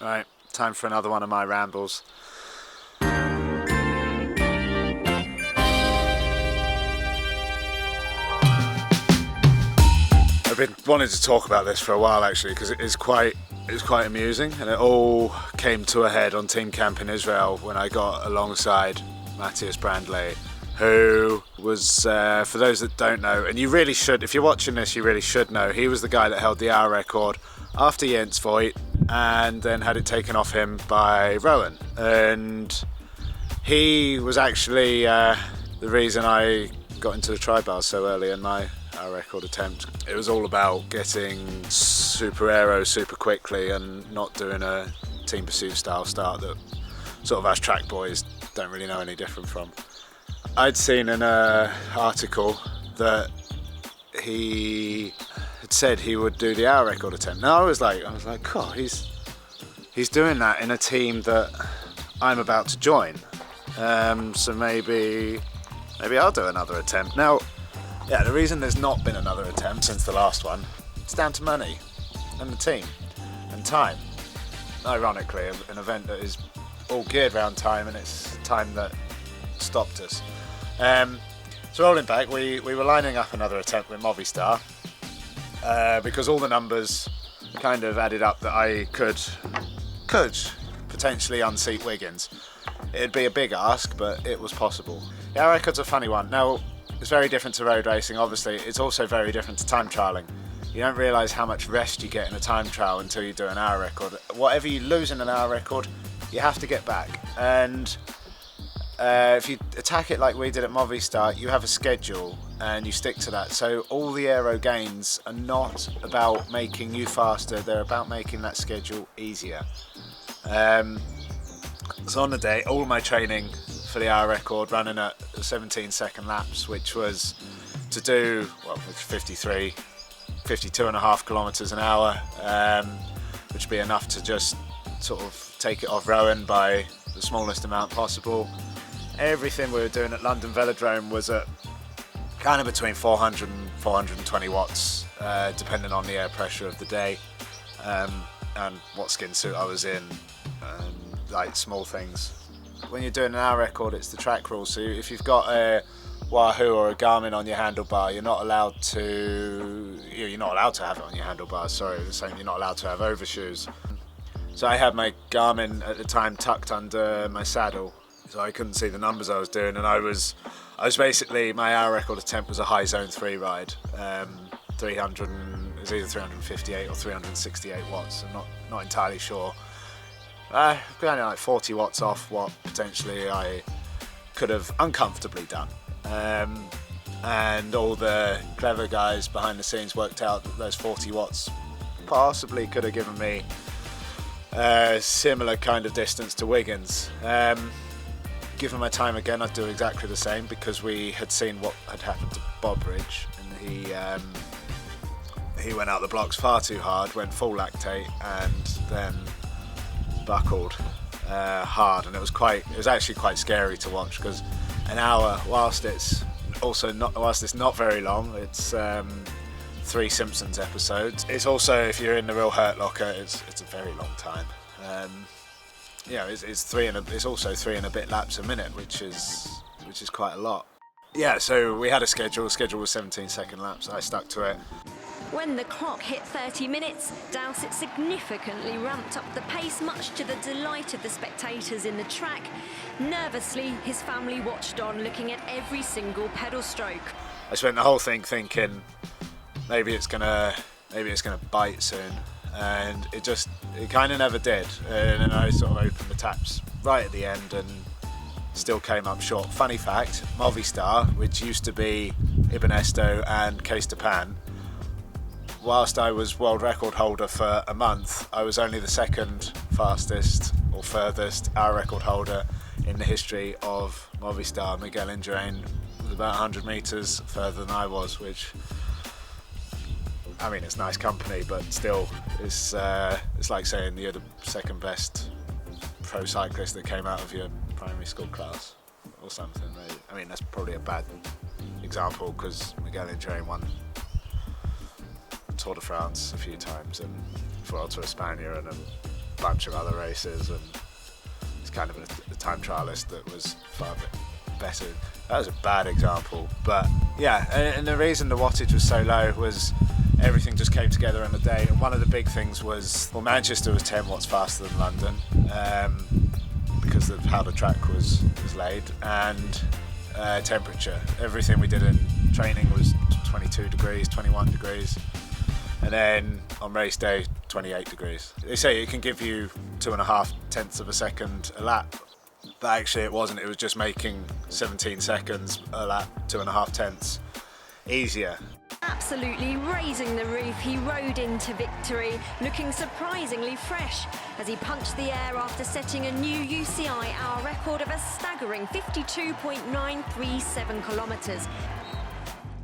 Right, time for another one of my rambles. I've been wanting to talk about this for a while actually, because it's quite amusing, and it all came to a head on team camp in Israel when I got alongside Matthias Brandley, who was, for those that don't know, and you really should, if you're watching this, you really should know, he was the guy that held the hour record after Jens Voigt and then had it taken off him by Rowan. And he was actually the reason I got into the tri-bar so early in my hour record attempt. It was all about getting super aero super quickly and not doing a team pursuit style start that sort of us track boys don't really know any different from. I'd seen in an article that he had said he would do the hour record attempt. Now I was like, God, he's doing that in a team that I'm about to join. So maybe I'll do another attempt. Now, yeah, the reason there's not been another attempt since the last one, it's down to money and the team and time. Ironically, an event that is all geared around time, and it's time that stopped us. So rolling back, we were lining up another attempt with Movistar because all the numbers kind of added up that I could potentially unseat Wiggins. It'd be a big ask, but it was possible. The hour record's a funny one. Now, it's very different to road racing, obviously. It's also very different to time trialling. You don't realise how much rest you get in a time trial until you do an hour record. Whatever you lose in an hour record, you have to get back. And if you attack it like we did at Movistar, you have a schedule and you stick to that. So all the aero gains are not about making you faster, they're about making that schedule easier. So on the day, all my training for the hour record running at 17-second laps, which was to do, well, 52.5 kilometres an hour, which would be enough to just sort of take it off Rowan by the smallest amount possible. Everything we were doing at London Velodrome was at kind of between 400 and 420 watts, depending on the air pressure of the day and what skin suit I was in, like small things. When you're doing an hour record, it's the track rules. So if you've got a Wahoo or a Garmin on your handlebar, you're not allowed to have it on your handlebars. Sorry, the same. You're not allowed to have overshoes. So I had my Garmin at the time tucked under my saddle, so I couldn't see the numbers I was doing, and I was basically, my hour record attempt was a high zone 3 ride, 300, it was either 358 or 368 watts. I'm not entirely sure. Only like 40 watts off what potentially I could have uncomfortably done. And all the clever guys behind the scenes worked out that those 40 watts possibly could have given me a similar kind of distance to Wiggins. Given my time again, I'd do exactly the same, because we had seen what had happened to Bobridge, and he went out the blocks far too hard, went full lactate, and then buckled hard, and it was actually quite scary to watch, because an hour, whilst it's not very long, it's 3 Simpsons episodes. It's also, if you're in the real Hurt Locker, it's a very long time. It's also 3 and a bit laps a minute, which is quite a lot. Yeah, so we had a schedule. The schedule was 17-second laps. I stuck to it. When the clock hit 30 minutes, Dowsett significantly ramped up the pace, much to the delight of the spectators in the track. Nervously, his family watched on, looking at every single pedal stroke. I spent the whole thing thinking, maybe it's gonna bite soon, and it kind of never did. And then I sort of opened the taps right at the end and still came up short. Funny fact, Movistar, which used to be Ibn Esto and Case Japan, whilst I was world record holder for a month, I was only the second fastest or furthest hour record holder in the history of Movistar. Miguel Indurain was about 100 metres further than I was, which, I mean, it's nice company, but still, it's like saying you're the second best pro cyclist that came out of your primary school class or something. I mean, that's probably a bad example, because Miguel Indurain won Tour de France a few times and Vuelta a España and bunch of other races, and it's kind of a time trialist that was far better. That was a bad example, but yeah, and the reason the wattage was so low was everything just came together in a day. And one of the big things was, well, Manchester was 10 watts faster than London because of how the track was laid, and temperature. Everything we did in training was 22 degrees, 21 degrees, and then on race day 28 degrees. They say it can give you 2.5 tenths of a second a lap, but actually it wasn't. It was just making 17 seconds a lap, 2.5 tenths easier. Absolutely raising the roof, he rode into victory, looking surprisingly fresh as he punched the air after setting a new UCI hour record of a staggering 52.937 kilometres.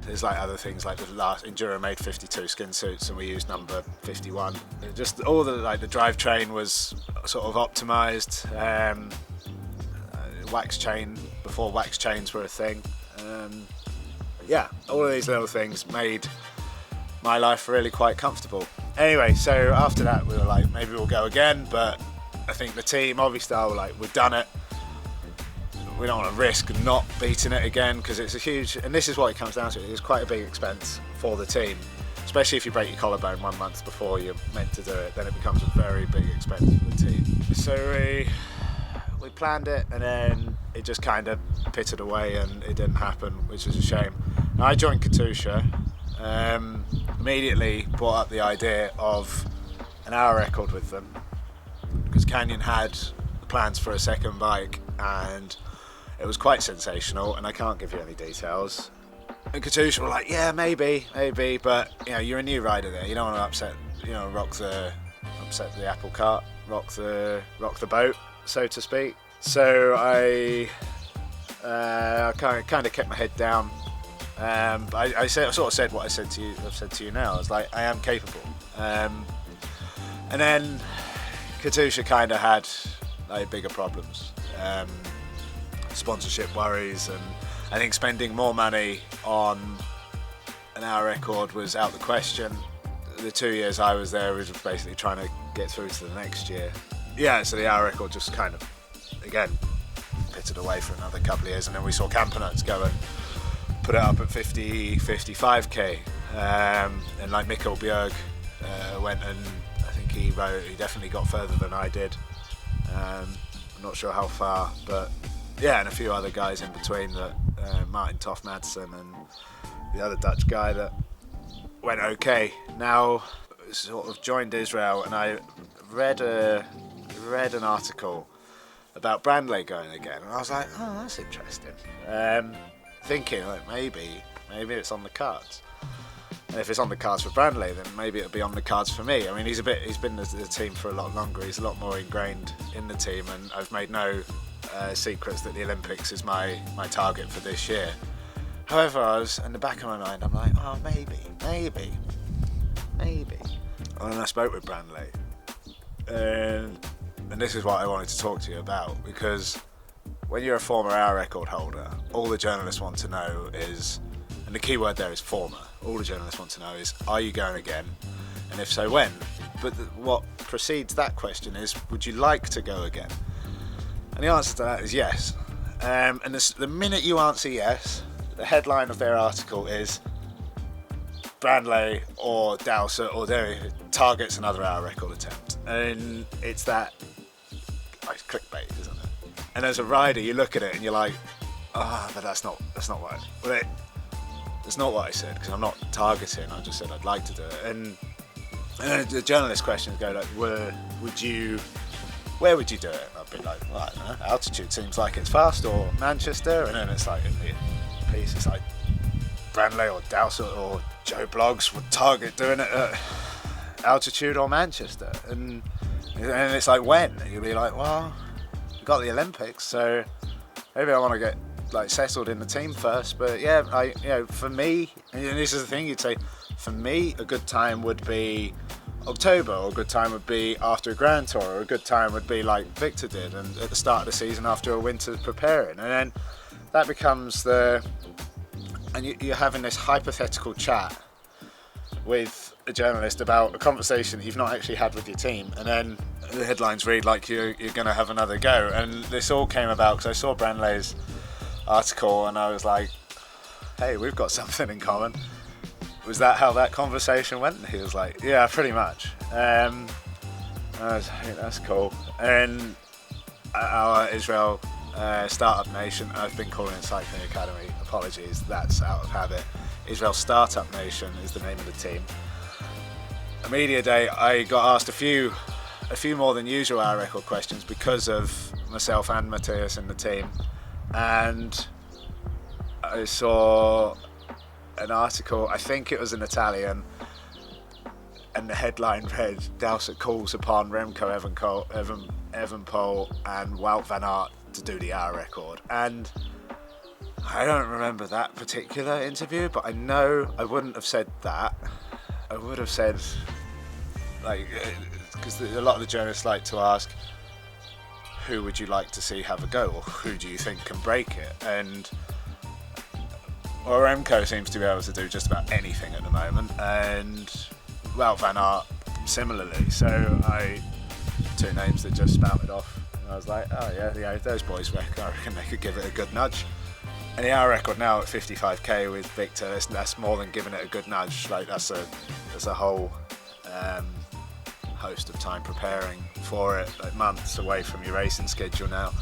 There's like other things, like the last Enduro made 52 skin suits and we used number 51. Just all the the drivetrain was sort of optimised. Wax chain before wax chains were a thing. Yeah, all of these little things made my life really quite comfortable. Anyway, so after that we were like, maybe we'll go again, but I think the team, Movistar, were like, we've done it. We don't want to risk not beating it again, because it's a huge, and this is what it comes down to, it's quite a big expense for the team, especially if you break your collarbone 1 month before you're meant to do it, then it becomes a very big expense for the team. So we planned it, and then it just kind of pitted away and it didn't happen, which is a shame. Now, I joined Katusha, immediately brought up the idea of an hour record with them, because Canyon had plans for a second bike and it was quite sensational, and I can't give you any details. And Katusha were like, yeah, maybe, but you're a new rider there, you don't want to upset the apple cart, rock the boat, so to speak. So I kind of kept my head down. I sort of said what I've said to you now. I was like, I am capable. And then Katusha kind of had bigger problems, sponsorship worries, and I think spending more money on an hour record was out the question. The 2 years I was there was basically trying to get through to the next year. Yeah, so the hour record just kind of, again, pitted away for another couple of years, and then we saw Campenuts go and put it up at 55k, and like Mikkel Bjerg went, and I think he definitely got further than I did. I'm not sure how far, but yeah, and a few other guys in between, that Martin Toff Madsen and the other Dutch guy that went okay. Now sort of joined Israel, and I read an article about Brandley going again, and I was like, oh, that's interesting. Thinking like maybe it's on the cards, and if it's on the cards for Brandley, then maybe it'll be on the cards for me. I mean, he's been in the team for a lot longer, he's a lot more ingrained in the team, and I've made no secrets that the Olympics is my target for this year. However, I was in the back of my mind, I'm like, oh, maybe. And then I spoke with Brandley, and this is what I wanted to talk to you about, because when you're a former hour record holder, all the journalists want to know is, and the key word there is former, all the journalists want to know is, are you going again? And if so, when? But what precedes that question is, would you like to go again? And the answer to that is yes. And the minute you answer yes, the headline of their article is, Brandley or Dowsett or Derry targets another hour record attempt. And it's that, it's clickbait, isn't it? And as a rider, you look at it and you're like, but that's not what it's not what I said, because I'm not targeting. I just said I'd like to do it. And the journalist questions go like, where would you do it? And I'd be like, well, I don't know, altitude seems like it's fast, or Manchester. And then it's like in the piece, it's like Brandley or Dowsett or Joe Bloggs would target doing it at altitude or Manchester. And it's like, when? And you'll be like, well, we've got the Olympics, so maybe I want to get settled in the team first. But yeah, for me, and this is the thing, you'd say, for me, a good time would be October, or a good time would be after a Grand Tour, or a good time would be like Victor did, and at the start of the season after a winter preparing. And then that becomes and you're having this hypothetical chat with a journalist about a conversation that you've not actually had with your team, and then the headlines read like you're going to have another go. And this all came about because I saw Branley's article and I was like, hey, we've got something in common. Was that how that conversation went? And he was like, yeah, pretty much. I was like, that's cool. And our Israel Startup Nation, I've been calling it Cycling Academy, apologies, that's out of habit. Israel Startup Nation is the name of the team. A media day, I got asked a few more than usual hour record questions because of myself and Matthias in the team. And I saw an article, I think it was in Italian, and the headline read, Dowsett calls upon Remco Evenepoel and Wout van Aert to do the hour record. And I don't remember that particular interview, but I know I wouldn't have said that. I would have said, like, because a lot of the journalists like to ask, who would you like to see have a go, or who do you think can break it? And well, Remco seems to be able to do just about anything at the moment, and Wout van Aert similarly. So two names that just spouted off, and I was like, oh yeah, those boys, I reckon they could give it a good nudge. And the hour record now at 55k with Victor, that's more than giving it a good nudge. Like that's a whole host of time preparing for it, like months away from your racing schedule now.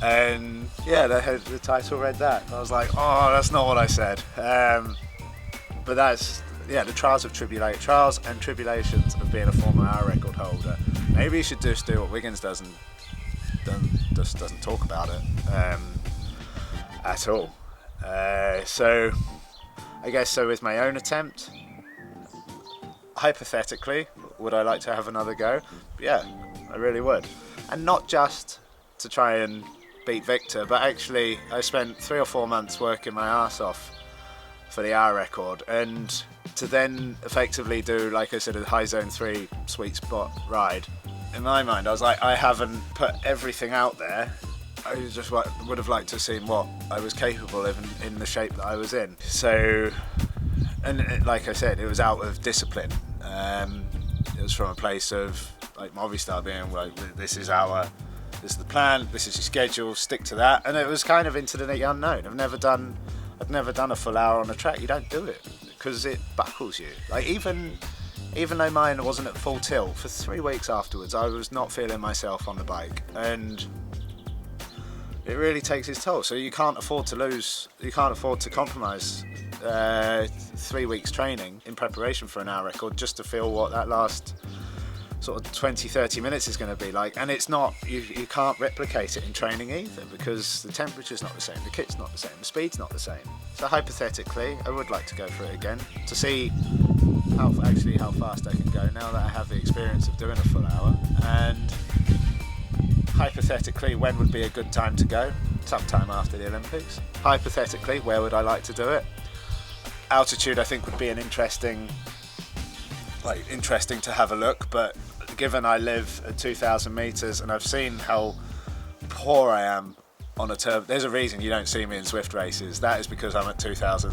And yeah, the title read that. I was like, oh, that's not what I said. But that's, yeah, the trials and tribulations of being a former hour record holder. Maybe you should just do what Wiggins does and just doesn't talk about it at all. So I guess so with my own attempt, hypothetically, would I like to have another go? Yeah, I really would. And not just to try and beat Victor, but actually I spent 3 or 4 months working my arse off for the hour record, and to then effectively do, like I said, a high zone 3 sweet spot ride. In my mind, I was like, I haven't put everything out there. I just would have liked to have seen what I was capable of in the shape that I was in. So, and like I said, it was out of discipline. It was from a place of like Movistar being like, this is the plan, this is your schedule, stick to that. And it was kind of into the unknown. I've never done a full hour on a track. You don't do it because it buckles you. Like even though mine wasn't at full tilt, for 3 weeks afterwards, I was not feeling myself on the bike, and it really takes its toll. So you can't afford to lose. You can't afford to compromise 3 weeks training in preparation for an hour record just to feel what that last sort of 20-30 minutes is going to be like. And it's not, you can't replicate it in training either, because the temperature's not the same, the kit's not the same, the speed's not the same. So hypothetically, I would like to go for it again to see how fast I can go now that I have the experience of doing a full hour. And hypothetically, when would be a good time to go? Sometime after the Olympics. Hypothetically, where would I like to do it? Altitude, I think, would be an interesting to have a look, but given I live at 2,000 meters and I've seen how poor I am on a turbo, there's a reason you don't see me in Zwift races. That is because I'm at 2,000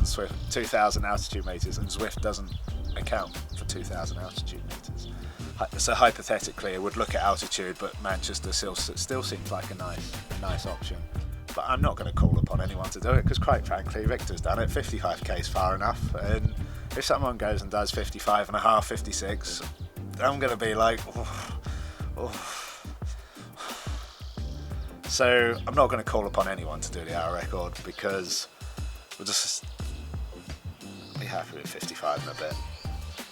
altitude meters, and Zwift doesn't account for 2,000 altitude meters. So hypothetically, I would look at altitude, but Manchester still seems like a nice option. But I'm not going to call upon anyone to do it, because quite frankly, Victor's done it. 55k is far enough, and if someone goes and does 55 and a half, 56, I'm going to be like, oh. So I'm not going to call upon anyone to do the hour record, because we'll just be happy with 55 and a bit.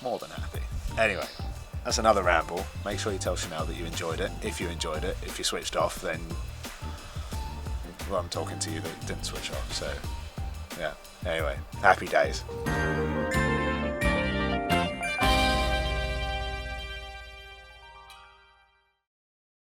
More than happy. Anyway, that's another ramble. Make sure you tell Chanel that you enjoyed it. If you enjoyed it, if you switched off, then, well, I'm talking to you that didn't switch off. So, yeah. Anyway, happy days.